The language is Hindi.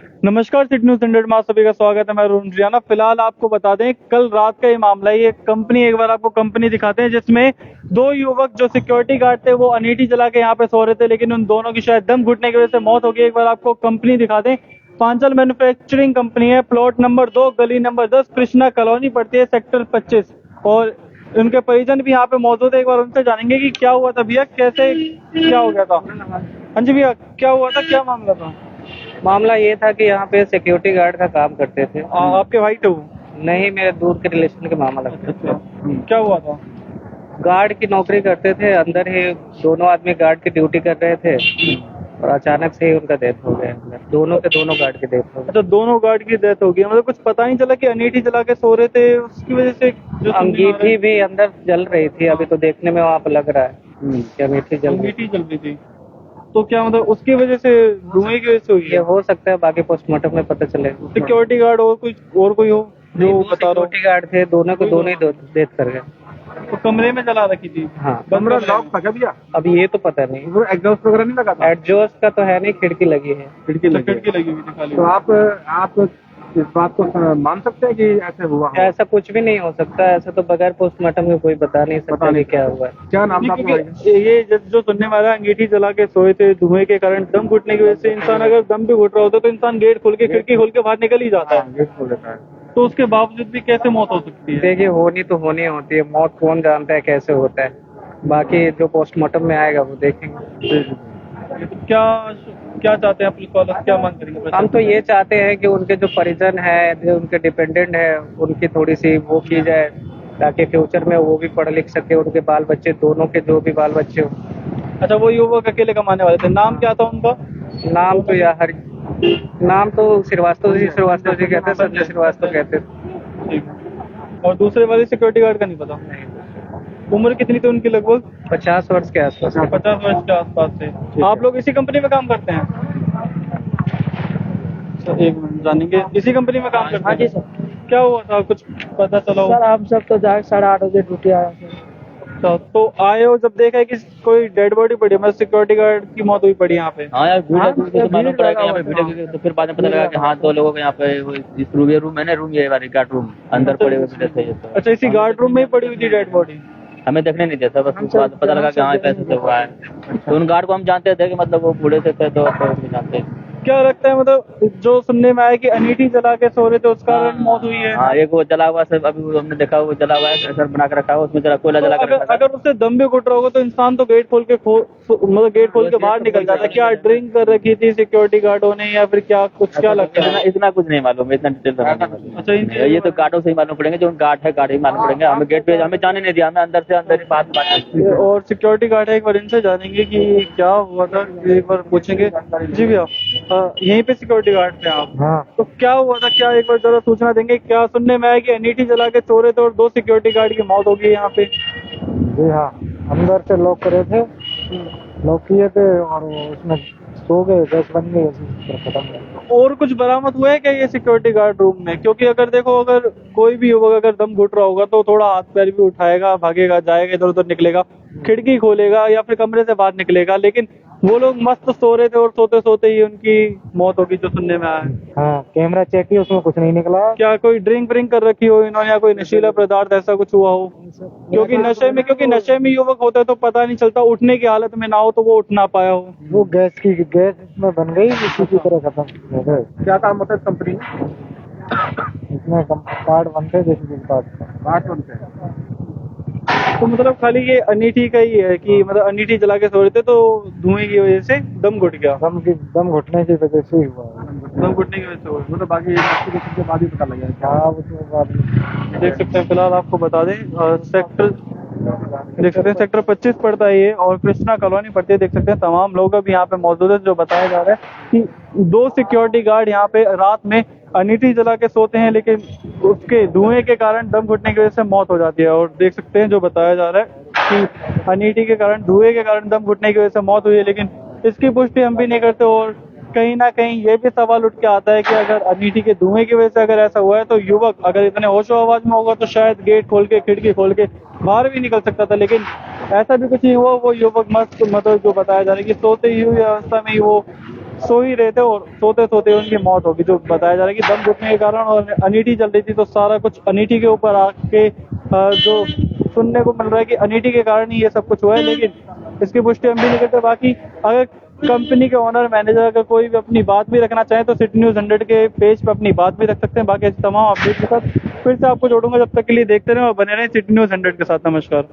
नमस्कार, सिटी न्यूज़ 100 में आप सभी का स्वागत है। मैं अरुण रियाना। फिलहाल आपको बता दें, कल रात का ये मामला है। ये कंपनी, एक बार आपको कंपनी दिखाते हैं, जिसमें दो युवक जो सिक्योरिटी गार्ड थे वो अनीठी जला के यहाँ पे सो रहे थे, लेकिन उन दोनों की शायद दम घुटने की वजह से मौत हो गई। एक बार आपको कंपनी दिखा दें, पांचल मैन्युफैक्चरिंग कंपनी है, प्लॉट नंबर 2, गली नंबर 10, कृष्णा कॉलोनी पड़ती है, सेक्टर 25। और उनके परिजन भी यहाँ पे मौजूद है। एक बार उनसे जानेंगे कि क्या हुआ था भैया, कैसे क्या हो गया था। हाँ जी भैया, क्या हुआ था, क्या मामला था? मामला ये था कि यहाँ पे सिक्योरिटी गार्ड का काम करते थे। आपके भाई थे वो? नहीं, मेरे दूर के रिलेशन के मामा लगते थे। क्या हुआ था? गार्ड की नौकरी करते थे, अंदर ही दोनों आदमी गार्ड की ड्यूटी कर रहे थे और अचानक से ही उनका डेथ हो गया। दोनों के दोनों गार्ड की डेथ हो गई। अच्छा, दोनों गार्ड की डेथ हो गई। मतलब कुछ पता नहीं चला कि अनीठी जला के सो रहे थे, उसकी वजह से जो अंगीठी भी अंदर जल रही थी। अभी तो देखने में वहाँ पर लग रहा है कि अंगीठी जल रही अंगीठी जल रही थी। तो क्या मतलब उसकी वजह से, धुएं की वजह से हुई ये है? हो सकता है, बाकी पोस्टमार्टम में पता चलेगा। सिक्योरिटी गार्ड और कोई हो जो बता रहा हो? सिक्योरिटी गार्ड थे, दोनों को दोनों ही डेथ कर गए। तो कमरे में जला रखी थी? हाँ, कमरा लॉक था क्या भैया? अभी ये तो पता नहीं। वो एग्जॉस्ट वगैरह नहीं लगा था? एडजोस्ट का तो है नहीं, खिड़की लगी है। खिड़की लगी है। खिड़की लगी हुई थी खाली। तो आप इस बात को मान सकते हैं कि ऐसे हुआ हो? ऐसा कुछ भी नहीं हो सकता। ऐसा तो बगैर पोस्टमार्टम के कोई बता नहीं सकता कि क्या हुआ है। क्या नाम था आपके भाई का? ये जो सुनने वाला, अंगीठी जला के सोए थे, धुएं के कारण दम घुटने की वजह से इंसान अगर दम भी घुट रहा होता है तो इंसान गेट खोल के, खिड़की खोल के बाहर निकल ही जाता है। गेट खोल देता है। तो उसके बावजूद भी कैसे मौत हो सकती है? देखिए, होनी तो होनी होती है। मौत कौन जानता है कैसे होता है। बाकी जो पोस्टमार्टम में आएगा वो देखेंगे। क्या क्या चाहते हैं पुलिस वाले, क्या मांग करेंगे? हम तो ये चाहते हैं कि उनके जो परिजन है, जो उनके डिपेंडेंट है, उनकी थोड़ी सी वो की जाए ताकि फ्यूचर में वो भी पढ़ लिख सके, उनके बाल बच्चे, दोनों के जो भी बाल बच्चे हो। अच्छा, वो युवक अकेले कमाने वाले थे, नाम क्या था उनका? नाम तो श्रीवास्तव जी कहते हैं, संजय श्रीवास्तव कहते हैं। ठीक। और दूसरे वाले सिक्योरिटी गार्ड का नहीं पता? उम्र कितनी थी उनकी? लगभग 50 वर्ष के आसपास। 50 वर्ष के आसपास थे। आप लोग इसी कंपनी में काम करते हैं? सर एक मिनट, जानेंगे, इसी कंपनी में काम करते हैं? हाँ जी सर। क्या हुआ था, कुछ पता चला हो? सर हम सब तो जाके 8:30 बजे ड्यूटी आया सर। अच्छा, तो आए हो, जब देखा है कि कोई डेड बॉडी पड़ी है, मतलब सिक्योरिटी गार्ड की मौत हुई पड़ी यहाँ पे? हाँ यार, वीडियो तो मालूम पड़ा कि यहाँ पे वीडियो, तो फिर बाद में पता लगा कि हाँ 2 लोगों के यहाँ पे इस रूम है ना, रूम ये वाली गार्ड रूम अंदर पड़े हुए थे ये तो। अच्छा, इसी गार्ड रूम में ही पड़ी हुई थी डेड बॉडी? हमें देखने नहीं देता, बस उसके बाद पता लगा कि हाँ पैसे से हुआ है। तो उन गार्ड को हम जानते थे कि मतलब वो बूढ़े से थे, तो जानते हैं। क्या लगता है, मतलब जो सुनने में आया कि अनीठी जला के सो रहे थे, उस कारण मौत हुई है? हाँ, एक वो जला हुआ सर, अभी हमने देखा वो जला हुआ है सर, बना के रखा हुआ, उसमें जरा कोयला जला के रखा अगर उससे दम भी घुट रहा होगा तो इंसान तो गेट खोल के मतलब गेट खोल के बाहर निकल जाता है। क्या ड्रिंक कर रखी थी सिक्योरिटी गार्डों ने या फिर क्या कुछ, क्या लगता है? इतना कुछ नहीं मालूम, इतना डिटेल नहीं मालूम। अच्छा, ये तो गार्डों से ही मालूम पड़ेंगे, जो गार्ड है गार्ड ही मालूम पड़ेंगे। हमें गेट पे हमें जाने नहीं दिया, हमें अंदर से अंदर ही बात और सिक्योरिटी गार्ड है, एक बार इनसे जानेंगे कि क्या हुआ था, एक बार पूछेंगे। जी भैया, यहीं पे सिक्योरिटी गार्ड थे आप? हाँ। तो क्या हुआ था, क्या एक बार जरा सूचना देंगे? क्या सुनने में आया कि अनीठी जला के सो रहे थे और 2 सिक्योरिटी गार्ड की मौत हो गई यहाँ पे? जी हाँ, अंदर से लॉक करे थे, लॉक किए थे और उसमें सो गए, गैस बन गई, खत्म हो। और कुछ बरामद हुआ है क्या ये सिक्योरिटी गार्ड रूम में? क्योंकि अगर देखो, अगर कोई भी युवक अगर दम घुट रहा होगा तो थोड़ा हाथ पैर भी उठाएगा, भागेगा, जाएगा, इधर उधर निकलेगा, खिड़की खोलेगा या फिर कमरे से बाहर निकलेगा। लेकिन वो लोग मस्त सो रहे थे और सोते सोते ही उनकी मौत होगी, जो सुनने में आया है। हाँ, कैमरा चेक किया, उसमें कुछ नहीं निकला। क्या कोई ड्रिंक व्रिंक कर रखी हो इन्होंने या कोई नशीला पदार्थ ऐसा कुछ हुआ हो? क्योंकि नशे में युवक होता है तो पता नहीं चलता, उठने की हालत में ना हो तो वो उठ ना पाया हो। वो गैस इसमें बन गई, इसी की तरह खत्म हो गए। क्या काम होता है कंपनी में? इसमें कार्ड बनते हैं, जैसे कार्ड बनते हैं। तो मतलब खाली ये अनीठी का ही है कि मतलब अनीठी जला के सो रहे थे तो धुएं की वजह से दम घुट गया? दम घुटने की वजह से ही हुआ है। दम घुटने की वजह से हुआ, मतलब बाकी इन्वेस्टिगेशन के बाद ही पता लगा। हाँ, वो तो बाद में देख सकते हैं। फिलहाल आपको बता दें, सेक्टर देख सकते हैं, सेक्टर 25 पड़ता है ये और कृष्णा कॉलोनी पड़ती है। देख सकते हैं तमाम लोग अभी यहाँ पे मौजूद है। जो बताया जा रहा है कि 2 सिक्योरिटी गार्ड यहाँ पे रात में अनीठी जला के सोते हैं, लेकिन उसके धुएं के कारण दम घुटने की वजह से मौत हो जाती है। और देख सकते हैं जो बताया जा रहा है कि अनीठी के कारण, धुएं के कारण दम घुटने की वजह से मौत हुई है, लेकिन इसकी पुष्टि हम भी नहीं करते। और कहीं ना कहीं ये भी सवाल उठ के आता है कि अगर अनीठी के धुएं की वजह से अगर ऐसा हुआ है तो युवक अगर इतने होशो आवाज में होगा तो शायद गेट खोल के, खिड़की खोल के बाहर भी निकल सकता था, लेकिन ऐसा भी कुछ नहीं हुआ। वो युवक मस्त, मतलब जो बताया जा रहा है कि सोते ही हुई अवस्था में ही वो सो ही रहे थे और सोते सोते उनकी मौत होगी, जो बताया जा रहा है कि दम घुटने के कारण और अनिटी चल रही थी, तो सारा कुछ अनिटी के ऊपर आके जो सुनने को मिल रहा है कि अनिटी के कारण ही ये सब कुछ हुआ है, लेकिन इसकी पुष्टि हम भी नहीं करते। बाकी अगर कंपनी के ओनर मैनेजर अगर कोई भी अपनी बात भी रखना चाहे तो सिटी न्यूज़ 100 के पेज पे अपनी बात भी रख सकते हैं। बाकी ऐसी तमाम अपडेट के साथ फिर से आपको जोड़ूंगा, जब तक के लिए देखते रहें और बने रहें सिटी न्यूज़ 100 के साथ। नमस्कार।